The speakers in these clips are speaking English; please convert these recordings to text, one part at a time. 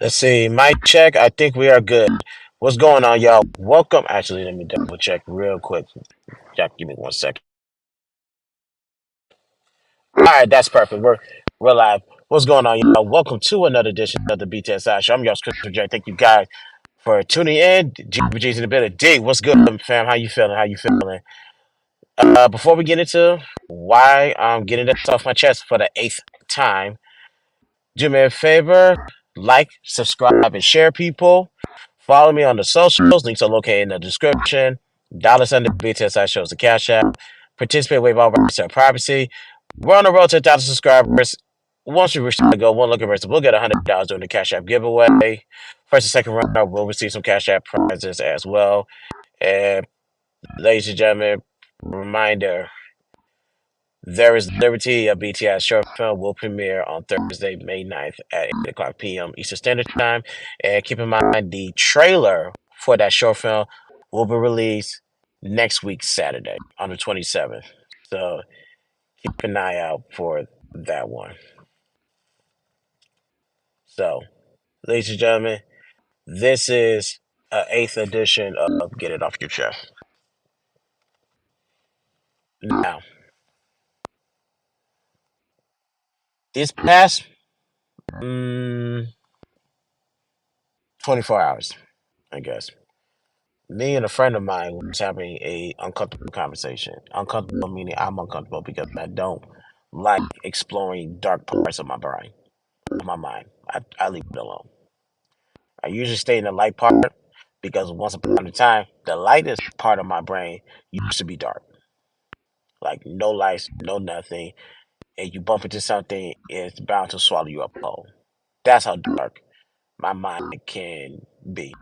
Let's see. Mic check. I think we are good. What's going on, y'all? Welcome. Actually, let me double check real quick. Jack, give me 1 second. All right, that's perfect. We're live. What's going on, y'all? Welcome to another edition of the BTSI Show. I'm your host, Christopher J. Thank you guys for tuning in. GBG's in the building. D, what's good, fam? How you feeling? How you feeling? Before we get into why I'm getting this off my chest for the eighth time, do me a favor, like, subscribe, and share, people. Follow me on the socials. Links are located in the description. $sign the BTSI shows the Cash App. Participate, waive all rights to privacy. We're on the road to 1,000 subscribers. Once we reach the goal, one look at we'll get $100 during the Cash App giveaway. First and second runner will receive some Cash App prizes as well. And ladies and gentlemen, reminder, There is Liberty, a BTS short film, will premiere on Thursday, May 9th at 8 o'clock p.m. Eastern Standard Time. And keep in mind, the trailer for that short film will be released next week, Saturday, on the 27th. So keep an eye out for that one. So, ladies and gentlemen, this is an eighth edition of Get It Off Your Chest. Now, this past 24 hours, I guess. Me and a friend of mine was having a uncomfortable conversation. Uncomfortable meaning I'm uncomfortable because I don't like exploring dark parts of my brain, of my mind. I leave it alone. I usually stay in the light part because once upon a time, the lightest part of my brain used to be dark. Like no lights, no nothing, and you bump into something, it's bound to swallow you up whole. That's how dark my mind can be.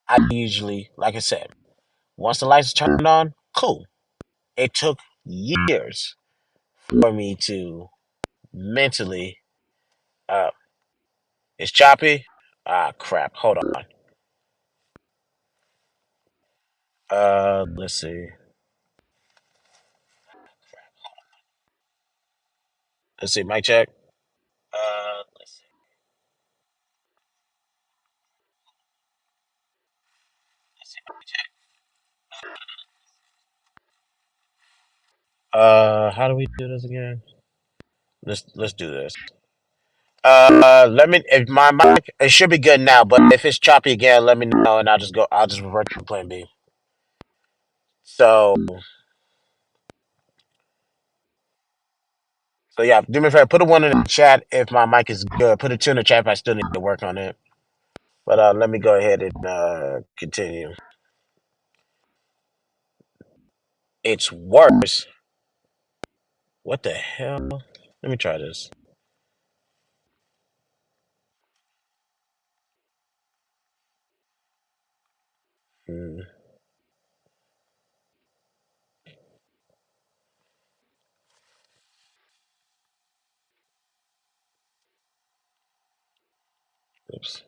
I usually, like I said, once the lights are turned on, cool. It took years for me to mentally uh it's choppy. Ah crap. Hold on. Let's see. Let's see, mic check. Let's see. Let's see, mic check. How do we do this again? Let's do this. Let me if my mic it should be good now, but if it's choppy again, let me know and I'll just revert to plan B. So so yeah, do me a favor, put a one in the chat if my mic is good. Put a two in the chat if I still need to work on it. But let me go ahead and continue. It's worse. What the hell? Let me try this. Hmm, oops.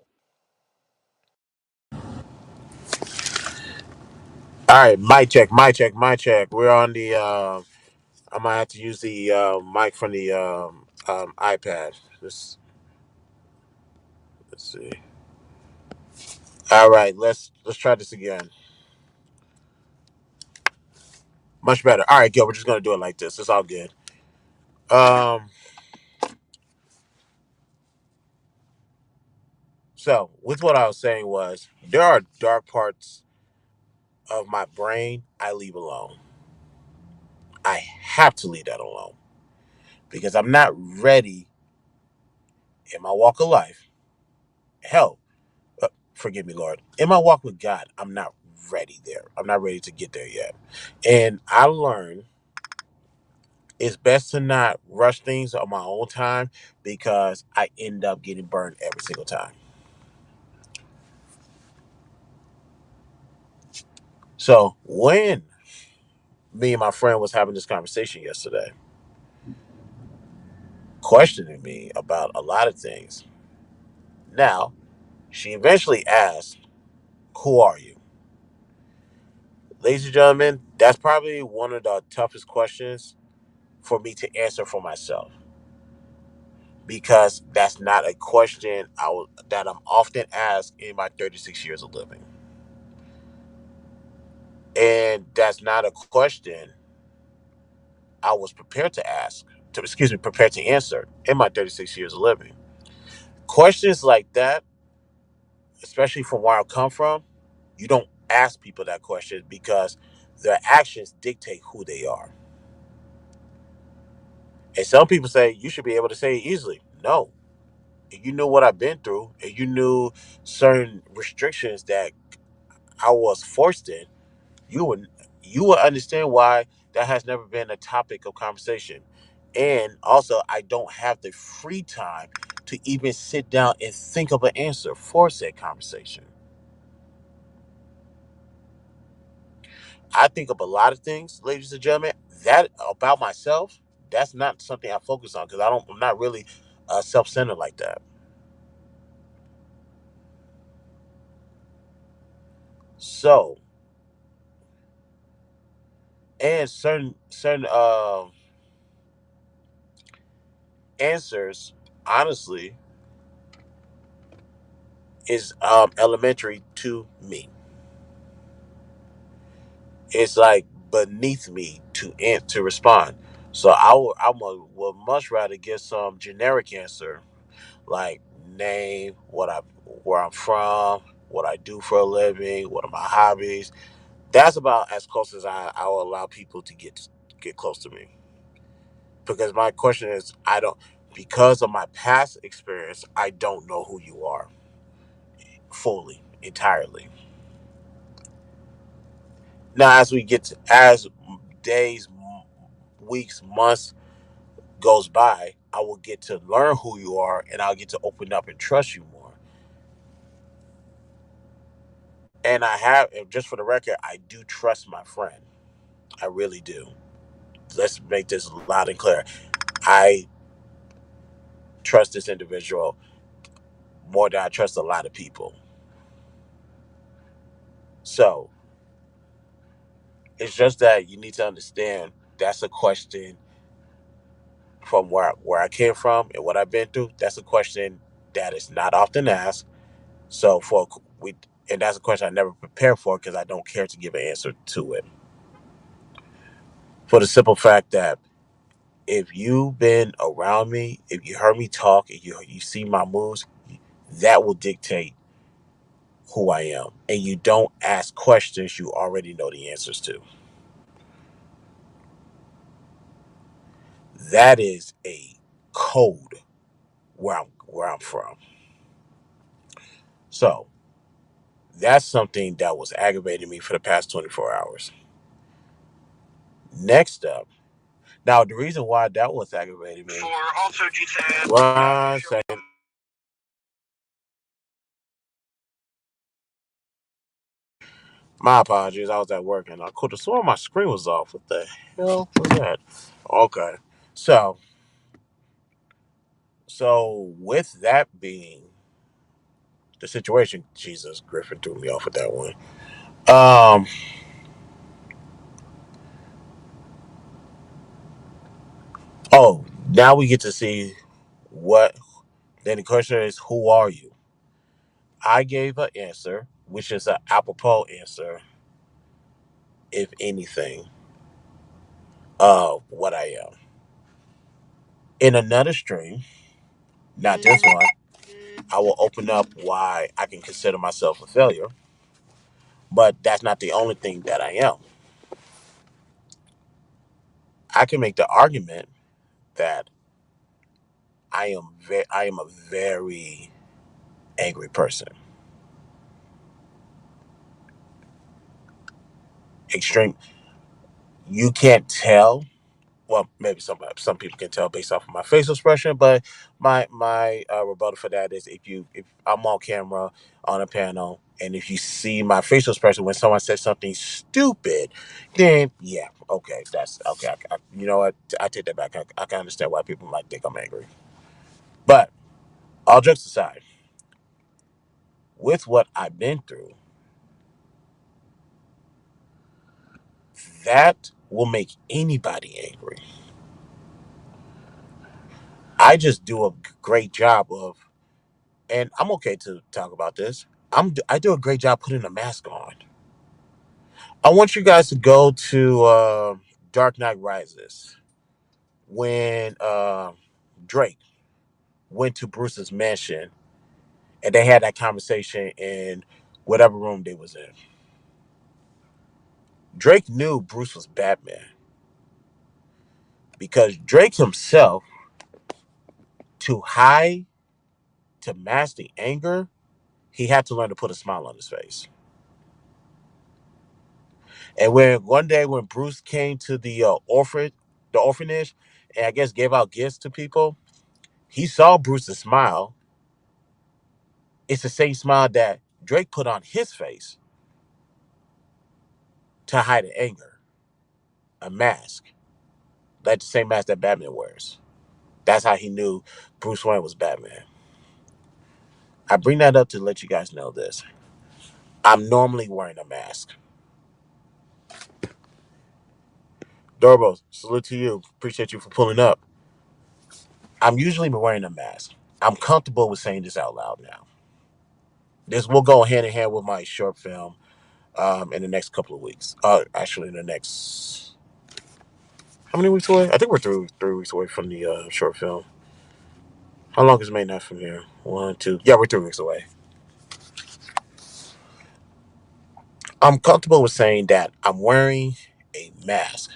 All right, mic check, mic check, mic check. We're on the. I might have to use the mic from the iPad. Let's see. All right, let's try this again. Much better. All right, Gil. We're just gonna do it like this. It's all good. Um. So with what I was saying was there are dark parts of my brain I leave alone. I have to leave that alone because I'm not ready in my walk of life. Hell, forgive me, Lord. In my walk with God, I'm not ready there. I'm not ready to get there yet. And I learned it's best to not rush things on my own time because I end up getting burned every single time. So when me and my friend was having this conversation yesterday, questioning me about a lot of things. Now, she eventually asked, "Who are you?" Ladies and gentlemen, that's probably one of the toughest questions for me to answer for myself because that's not a question that I'm often asked in my 36 years of living, and that's not a question I was prepared to ask. Prepared to answer in my 36 years of living. Questions like that, especially from where I come from, you don't ask people that question because their actions dictate who they are. And some people say you should be able to say it easily. No, if you knew what I've been through, and you knew certain restrictions that I was forced in, you would you would understand why that has never been a topic of conversation. And also, I don't have the free time to even sit down and think of an answer for said conversation. I think of a lot of things, ladies and gentlemen, that about myself. That's not something I focus on because I'm not really self-centered like that. So, and certain answers, honestly, is elementary to me. It's like beneath me to respond. So would much rather get some generic answer like name, where I'm from, what I do for a living, what are my hobbies. That's about as close as I will allow people to get close to me. Because my question is, I don't because of my past experience, I don't know who you are fully, entirely. Now, as days, weeks, months goes by, I will get to learn who you are, and I'll get to open up and trust you more. And just for the record, I do trust my friend. I really do. Let's make this loud and clear. I trust this individual more than I trust a lot of people. So it's just that you need to understand that's a question from where I came from and what I've been through. That's a question that is not often asked. So for we and that's a question I never prepare for because I don't care to give an answer to it. For the simple fact that if you've been around me, if you heard me talk, if you see my moves, that will dictate who I am. And you don't ask questions you already know the answers to. That is a code where I'm from. So that's something that was aggravating me for the past 24 hours. Next up, now the reason why that was aggravating me. For also G10. One second. My apologies. I was at work and I could have sworn my screen was off. What the hell was that? Okay. So, so with that being the situation, Jesus, Griffin threw me off with that one. Um. Oh, now we get to see what. Then the question is, who are you? I gave an answer, which is an apropos answer, if anything, of what I am. In another stream, not this one, I will open up why I can consider myself a failure, but that's not the only thing that I am. I can make the argument that I am a very angry person. Extreme. You can't tell. Well, maybe some people can tell based off of my facial expression, but my rebuttal for that is if I'm on camera on a panel and if you see my facial expression when someone says something stupid, then yeah, okay, that's okay. You know what? I take that back. I can understand why people might think I'm angry, but all jokes aside, with what I've been through, that will make anybody angry. I just do a great job of, and I'm okay to talk about this. I do a great job putting a mask on. I want you guys to go to Dark Knight Rises when Drake went to Bruce's mansion and they had that conversation in whatever room they was in. Drake knew Bruce was Batman because Drake himself, to hide, to mask the anger, he had to learn to put a smile on his face. And when one day when Bruce came to the orphanage, and I guess gave out gifts to people, he saw Bruce's smile. It's the same smile that Drake put on his face to hide the anger, a mask, like the same mask that Batman wears. That's how he knew Bruce Wayne was Batman. I bring that up to let you guys know this. I'm normally wearing a mask. Dorbo, salute to you. Appreciate you for pulling up. I'm usually wearing a mask. I'm comfortable with saying this out loud now. This will go hand in hand with my short film in the next couple of weeks. Actually, in the next how many weeks away? I think we're 3 weeks away from the short film. How long is May 9th from here? One, two. Yeah, we're 3 weeks away. I'm comfortable with saying that I'm wearing a mask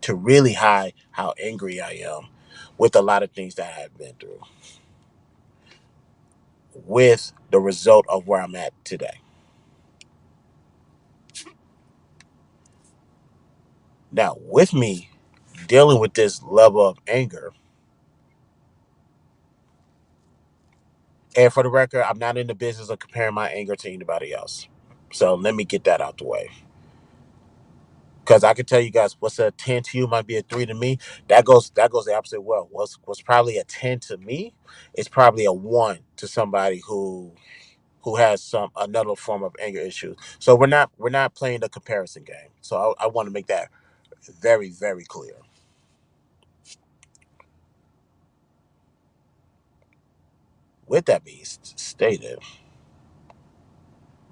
to really hide how angry I am with a lot of things that I've been through, with the result of where I'm at today. Now, with me dealing with this level of anger, and for the record, I'm not in the business of comparing my anger to anybody else. So let me get that out the way. Because I can tell you guys what's a 10 to you might be a 3 to me. That goes the opposite way. What's probably a 10 to me is probably a 1 to somebody who has some another form of anger issues. So we're not playing the comparison game. So I want to make that very, very clear. With that being stated,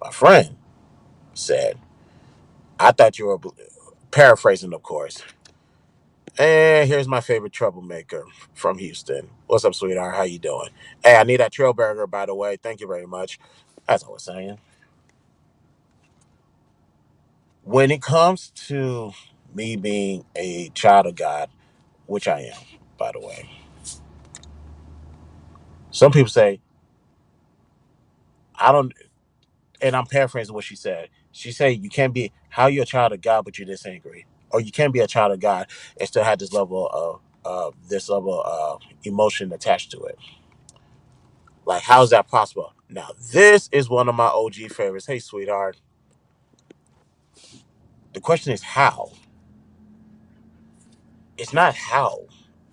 my friend said, I thought you were paraphrasing, of course. And here's my favorite troublemaker from Houston. What's up, sweetheart? How you doing? Hey, I need that trail burger, by the way. Thank you very much. As I was saying, when it comes to me being a child of God, which I am, by the way, some people say, I don't, and I'm paraphrasing what she said. She said, you can't be, how you a child of God, but you're this angry. Or you can't be a child of God and still have this level of emotion attached to it. Like, how is that possible? Now, this is one of my OG favorites. Hey, sweetheart. The question is how. It's not how,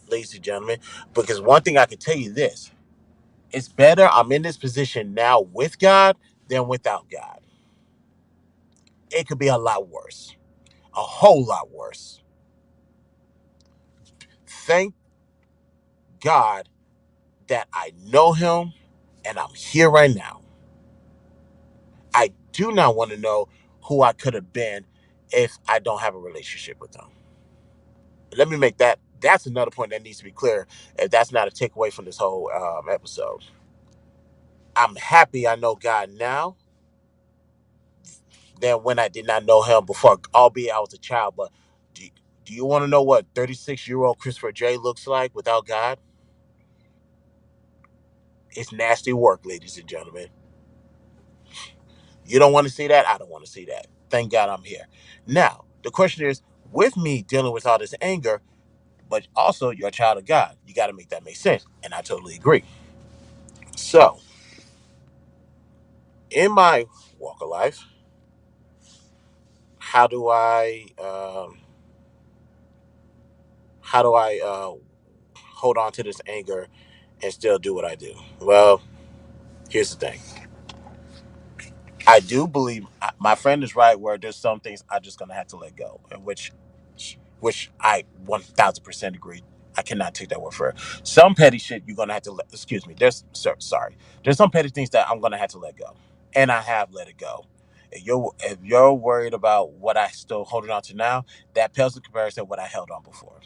ladies and gentlemen, because one thing I can tell you this: it's better I'm in this position now with God than without God. It could be a lot worse, a whole lot worse. Thank God that I know Him and I'm here right now. I do not want to know who I could have been if I don't have a relationship with Him. Let me make that's another point that needs to be clear. If that's not a takeaway from this whole episode, I'm happy I know God now than when I did not know Him before, albeit I was a child. But do, do you want to know what 36-year-old Christopher J looks like without God? It's nasty work, ladies and gentlemen. You don't want to see that? I don't want to see that. Thank God I'm here. Now, the question is, with me dealing with all this anger, but also you're a child of God, you got to make that make sense. And I totally agree. So, in my walk of life, how do I hold on to this anger and still do what I do? Well, here's the thing. I do believe my friend is right where there's some things I'm just gonna have to let go, and which I 1000% agree. I cannot take that word for it. Some petty shit you're gonna have to let. Excuse me. Sorry. There's some petty things that I'm gonna have to let go, and I have let it go. If you're worried about what I still holding on to now, that pales in comparison to what I held on before.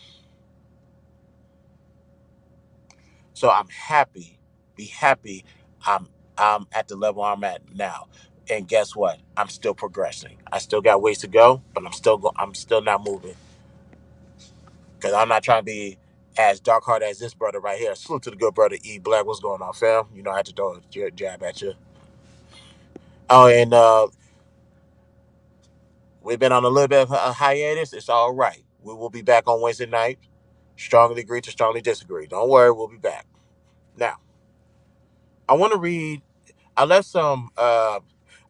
So I'm happy. Be happy. I'm I'm at the level I'm at now. And guess what? I'm still progressing. I still got ways to go, but I'm still not moving. Because I'm not trying to be as dark hearted as this brother right here. Salute to the good brother E Black. What's going on, fam? You know I had to throw a jab at you. Oh, and we've been on a little bit of a hiatus. It's all right. We will be back on Wednesday night. Strongly agree to strongly disagree. Don't worry, we'll be back. Now, I want to read. I left some.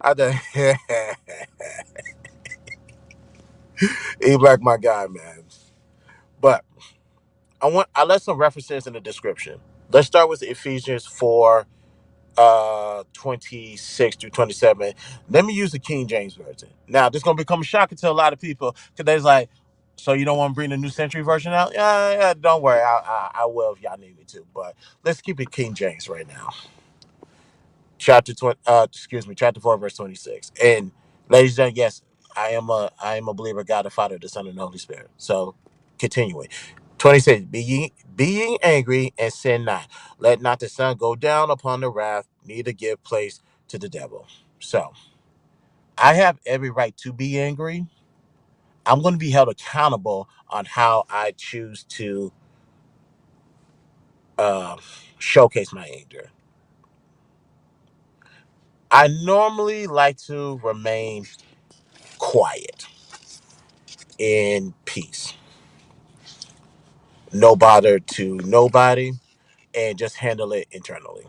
I done, E Black, my guy, man. But I left some references in the description. Let's start with Ephesians 4 26 through 27. Let me use the King James version. Now this is gonna become a shocker to a lot of people because they're like, so you don't want to bring the New Century version out? Yeah, don't worry, I will if y'all need me to, but let's keep it King James right now. Chapter 4 verse 26. And ladies and gentlemen, yes, I am a believer of God the Father, the Son, and the Holy Spirit. So continuing. 26, being angry and sin not. Let not the sun go down upon the wrath, neither give place to the devil. So I have every right to be angry. I'm going to be held accountable on how I choose to uh, showcase my anger. I normally like to remain quiet, in peace, no bother to nobody, and just handle it internally.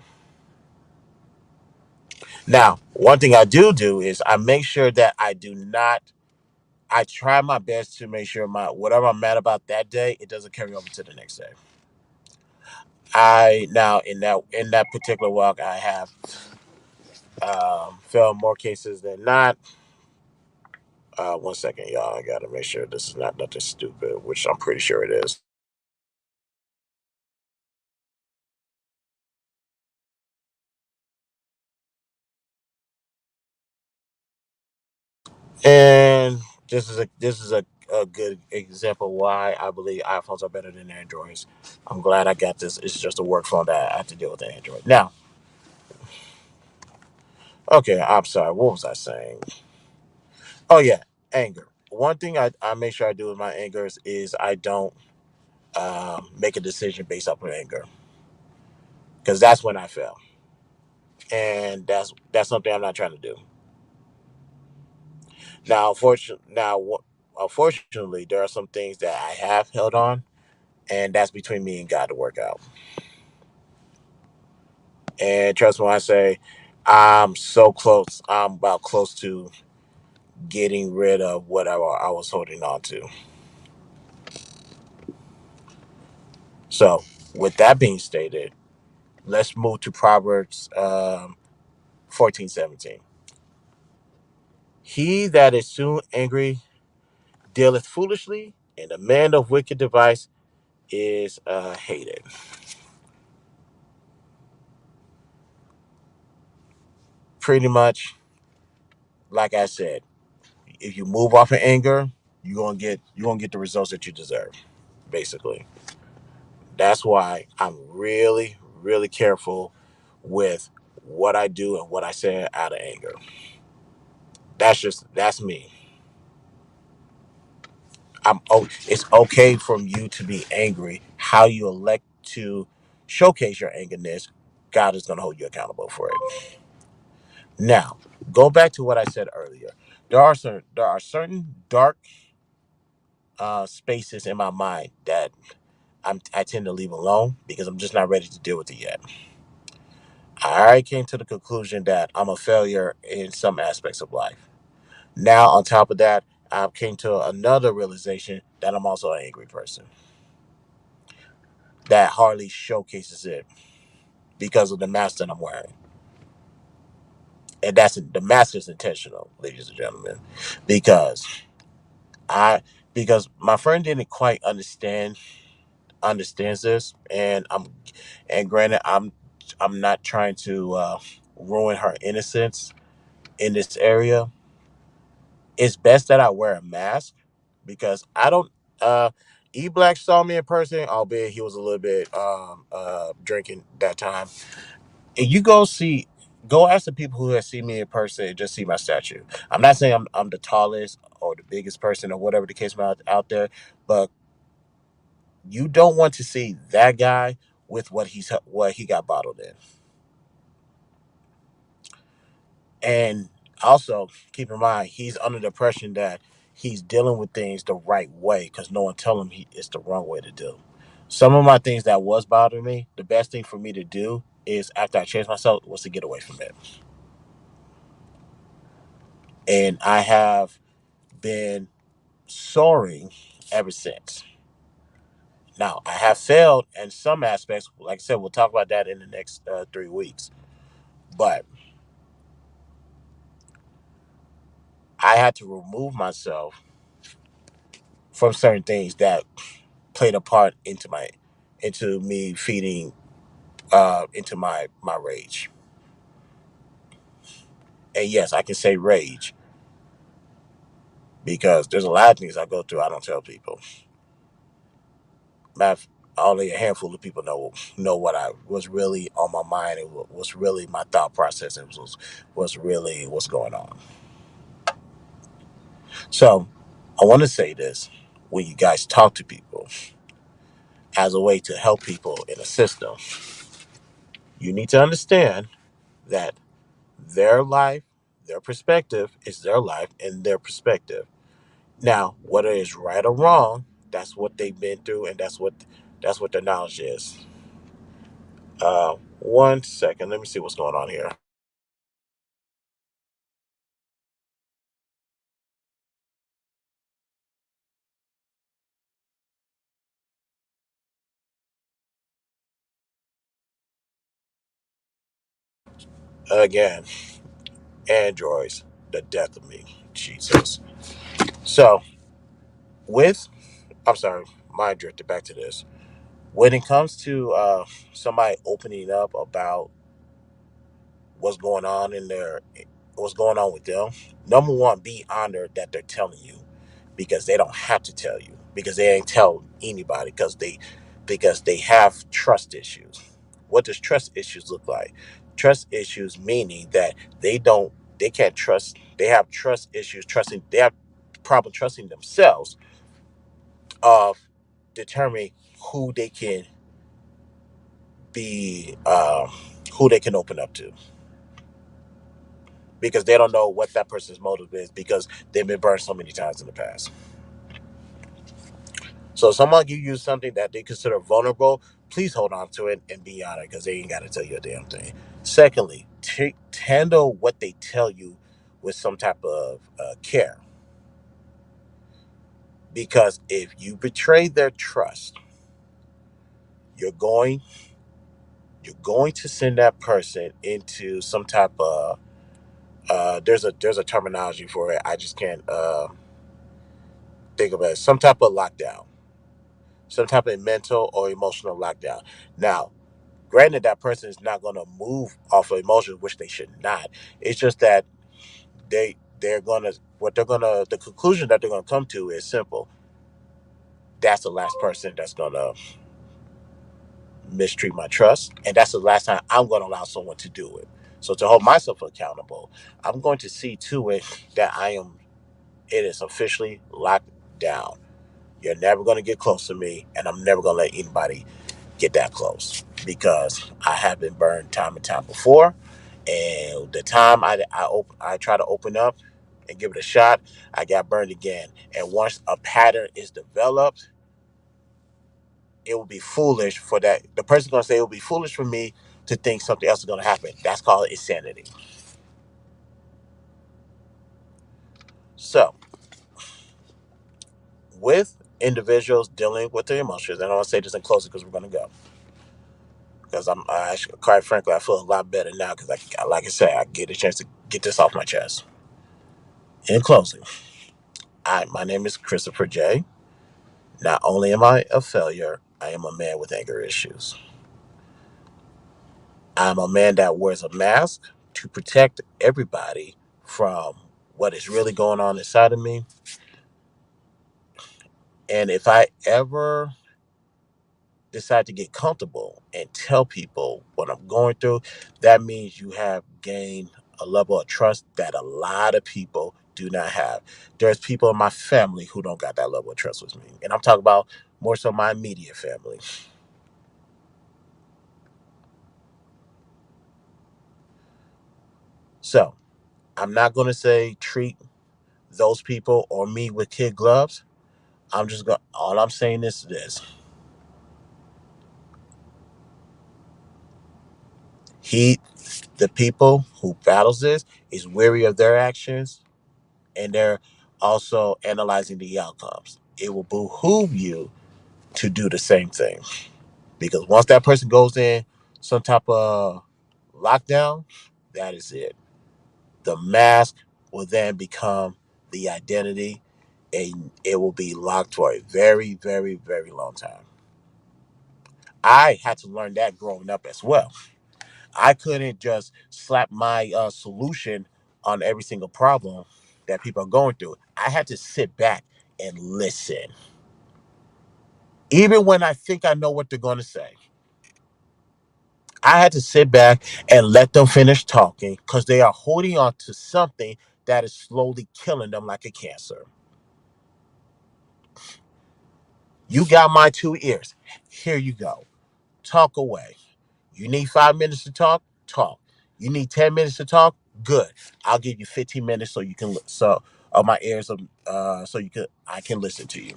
Now, one thing I do is I make sure that I do not. I try my best to make sure my whatever I'm mad about that day, it doesn't carry over to the next day. I now in that particular walk, I have felt more cases than not. One second, y'all. I gotta make sure this is not nothing stupid, which I'm pretty sure it is. And this is a good example why I believe iPhones are better than Androids. I'm glad I got this. It's just a work phone that I have to deal with Android. Now, okay, I'm sorry. What was I saying? Oh yeah, anger. One thing I make sure I do with my anger is I don't make a decision based off of anger because that's when I fail, and that's something I'm not trying to do. Unfortunately, there are some things that I have held on, and that's between me and God to work out. And trust me when I say I'm so close. I'm about close to getting rid of whatever I was holding on to. So, with that being stated, let's move to Proverbs 14:17. He that is soon angry dealeth foolishly, and the man of wicked device is hated. Pretty much, like I said, if you move off of anger, you're gonna get the results that you deserve. Basically, that's why I'm really, really careful with what I do and what I say out of anger. That's me. It's okay for you to be angry. How you elect to showcase your angerness, God is going to hold you accountable for it. Now, go back to what I said earlier. There are certain dark spaces in my mind that I tend to leave alone because I'm just not ready to deal with it yet. I already came to the conclusion that I'm a failure in some aspects of life. Now, on top of that, I came to another realization that I'm also an angry person that hardly showcases it because of the mask that I'm wearing. And the mask is intentional, ladies and gentlemen, because I because my friend didn't quite understand understands this, and granted, I'm not trying to ruin her innocence in this area. It's best that I wear a mask because I don't. E Black saw me in person, albeit he was a little bit drinking that time. And you go ask the people who have seen me in person and just see my statue. I'm not saying I'm the tallest or the biggest person or whatever the case out there, but you don't want to see that guy with what he got bottled in. And also keep in mind he's under the impression that he's dealing with things the right way because no one tell him it's the wrong way to do. Some of my things that was bothering me, the best thing for me to do is after I changed myself was to get away from it. And I have been soaring ever since. Now I have failed in some aspects. Like I said, we'll talk about that in the next 3 weeks. But I had to remove myself from certain things that played a part into me feeding into my rage. And yes, I can say rage because there's a lot of things I go through I don't tell people. Math, only a handful of people know what I was really on my mind and what was really my thought process and was really what's going on. So I want to say this: when you guys talk to people as a way to help people in a system, you need to understand that their life, their perspective is their life and their perspective. Now, whether it's right or wrong, that's what they've been through, and that's what their knowledge is. 1 second, let me see what's going on here. Again, androids, the death of me, Jesus. So, with I'm sorry, mind drifted back to this. When it comes to somebody opening up about what's going on in their what's going on with them, number one, be honored that they're telling you because they don't have to tell you because they ain't tell anybody because they have trust issues. What does trust issues look like? Trust issues meaning that they can't trust, they have trust issues trusting, they have problem trusting themselves of determining who they can be who they can open up to because they don't know what that person's motive is because they've been burned so many times in the past. So if someone give you something that they consider vulnerable, please hold on to it and be honest because they ain't got to tell you a damn thing. Secondly, handle what they tell you with some type of care because if you betray their trust, you're going you're going to send that person into some type of there's a terminology for it. I just can't think of it. Some type of lockdown, some type of mental or emotional lockdown. Now, granted, that person is not going to move off of emotions, which they should not. It's just that they're gonna what they're gonna the conclusion that they're gonna come to is simple. That's the last person that's gonna mistreat my trust, and that's the last time I'm gonna allow someone to do it. So to hold myself accountable, I'm going to see to it that it is officially locked down. You're never going to get close to me, and I'm never going to let anybody get that close because I have been burned time and time before. And the time I try to open up and give it a shot, I got burned again. And once a pattern is developed, it will be foolish for that. The person's going to say it will be foolish for me to think something else is going to happen. That's called insanity. So, with individuals dealing with their emotions, and I want to say this in closing because we're going to go. Because quite frankly, I feel a lot better now because, like I said, I get a chance to get this off my chest. In closing, my name is Christopher J. Not only am I a failure, I am a man with anger issues. I'm a man that wears a mask to protect everybody from what is really going on inside of me. And if I ever decide to get comfortable and tell people what I'm going through, that means you have gained a level of trust that a lot of people do not have. There's people in my family who don't got that level of trust with me. And I'm talking about more so my immediate family. So I'm not going to say treat those people or me with kid gloves. I'm just going, all I'm saying is this. He, the people who battles this is weary of their actions, and they're also analyzing the outcomes. It will behoove you to do the same thing, because once that person goes in some type of lockdown, that is it. The mask will then become the identity, and it will be locked for a very, very, very long time. I had to learn that growing up as well. I couldn't just slap my solution on every single problem that people are going through. I had to sit back and listen. Even when I think I know what they're going to say, I had to sit back and let them finish talking because they are holding on to something that is slowly killing them like a cancer. You got my 2 ears. Here you go. Talk away. You need 5 minutes to talk? Talk. You need 10 minutes to talk? Good. I'll give you 15 minutes so you can so of my ears so you can I can listen to you.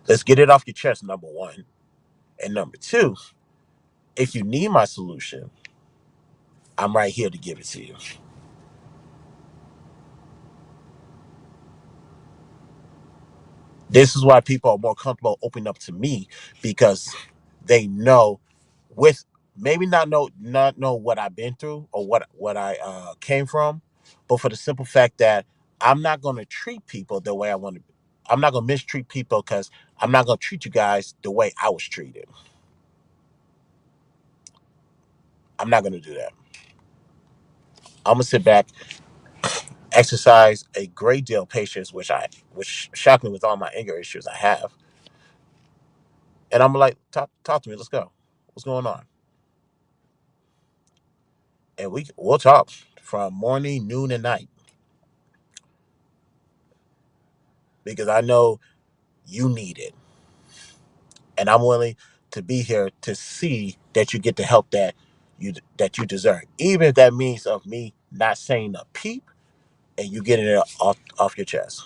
Let's get it off your chest, number one. And number two, if you need my solution, I'm right here to give it to you. This is why people are more comfortable opening up to me, because they know, with maybe not know what I've been through or what I came from, but for the simple fact that I'm not going to treat people the way I want to. I'm not going to mistreat people, because I'm not going to treat you guys the way I was treated. I'm not going to do that. I'm going to sit back, exercise a great deal of patience, which shockingly, with all my anger issues I have, and I'm like, talk to me. Let's go. What's going on? And we'll talk from morning, noon, and night, because I know you need it, and I'm willing to be here to see that you get the help that you deserve, even if that means of me not saying a peep and you getting it off your chest.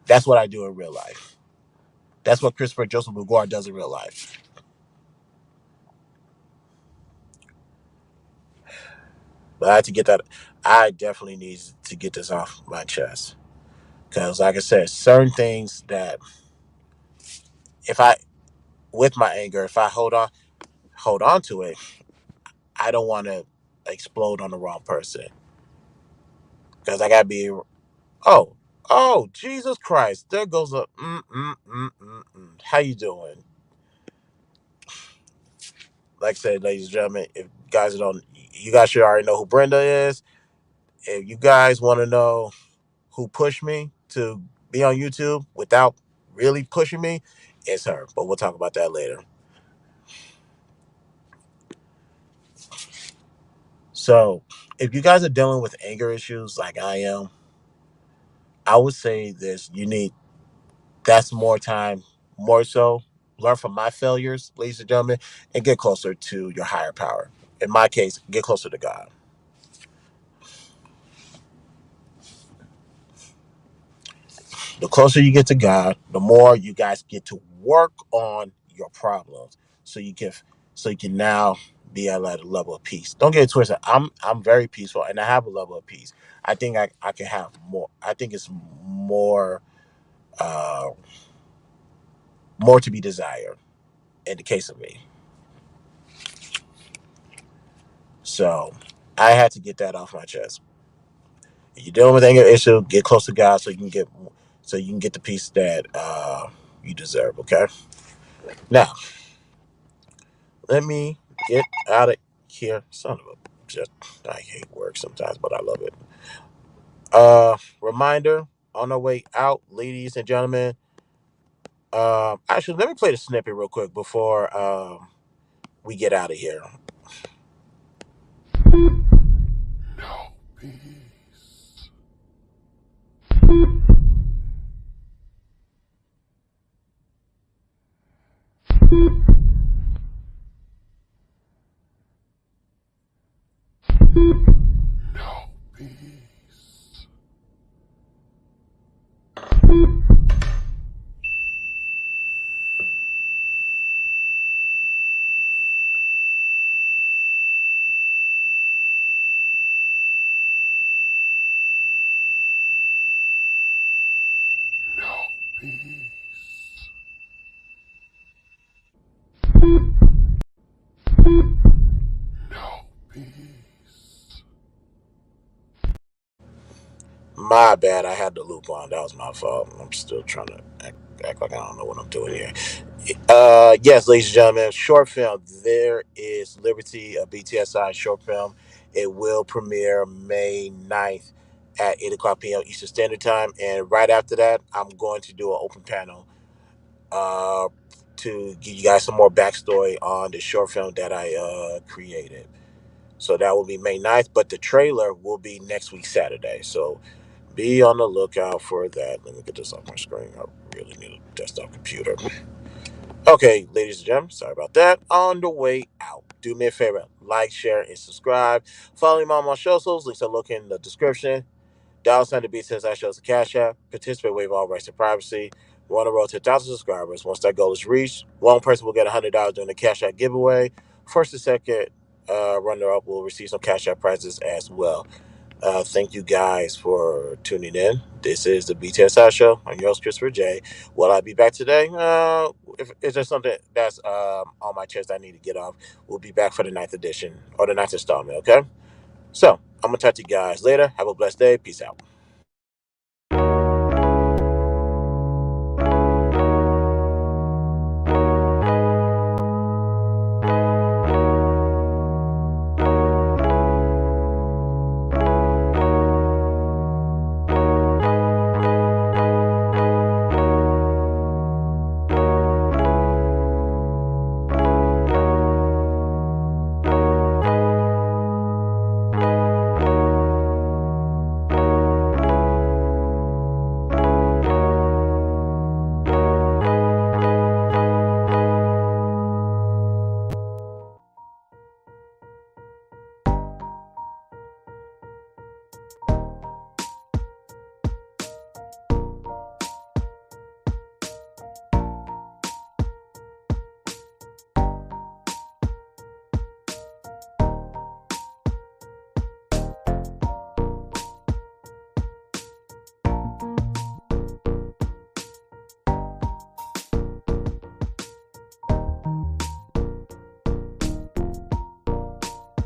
That's what I do in real life. That's what Christopher Joseph Bouguer does in real life. But I had to get that. I definitely need to get this off my chest, because, like I said, certain things that, if I, with my anger, if I hold on to it, I don't want to explode on the wrong person, because I gotta be. Oh, oh, Jesus Christ! There goes a. How you doing? Like I said, ladies and gentlemen, if guys don't, you guys should already know who Brenda is. If you guys want to know who pushed me to be on YouTube without really pushing me, it's her. But we'll talk about that later. So, if you guys are dealing with anger issues like I am, I would say this: you need that's more time, more so learn from my failures, ladies and gentlemen, and get closer to your higher power. In my case, get closer to God. The closer you get to God, the more you guys get to work on your problems, so you can now be at a level of peace. Don't get it twisted. I'm very peaceful, and I have a level of peace. I think I can have more. I think it's uh more to be desired in the case of me. So I had to get that off my chest. If you're dealing with anger issue, get close to God, so you can get the peace that you deserve. Okay. Now, let me get out of here. Son of a just I hate work sometimes, but I love it. Reminder on our way out, ladies and gentlemen. Actually, let me play the snippet real quick before we get out of here. Now, peace. Now, peace. Now, peace. Now, peace. My bad. I had the loop on. That was my fault. I'm still trying to act like I don't know what I'm doing here. Yes, ladies and gentlemen, short film. There is Liberty, a BTSI short film. It will premiere May 9th at 8 o'clock p.m. Eastern Standard Time. And right after that, I'm going to do an open panel uh, to give you guys some more backstory on the short film that I created. So that will be May 9th, but the trailer will be next week, Saturday. So be on the lookout for that. Let me get this off my screen. I really need a desktop computer. Okay, ladies and gentlemen, sorry about that. On the way out, do me a favor, like, share, and subscribe. Follow me on my socials. Links are located in the description. $sign to beat since I shows the Cash App. Participate, waive all rights to privacy. We're on the road to 1,000 subscribers. Once that goal is reached, one person will get $100 during the Cash App giveaway. First and second runner up will receive some Cash App prizes as well. Thank you guys for tuning in. This is the BTSI show. I'm your host, Christopher J. Will I be back today? If there's something that's on my chest I need to get off, we'll be back for the ninth edition or the ninth installment, okay? So, I'm going to talk to you guys later. Have a blessed day. Peace out.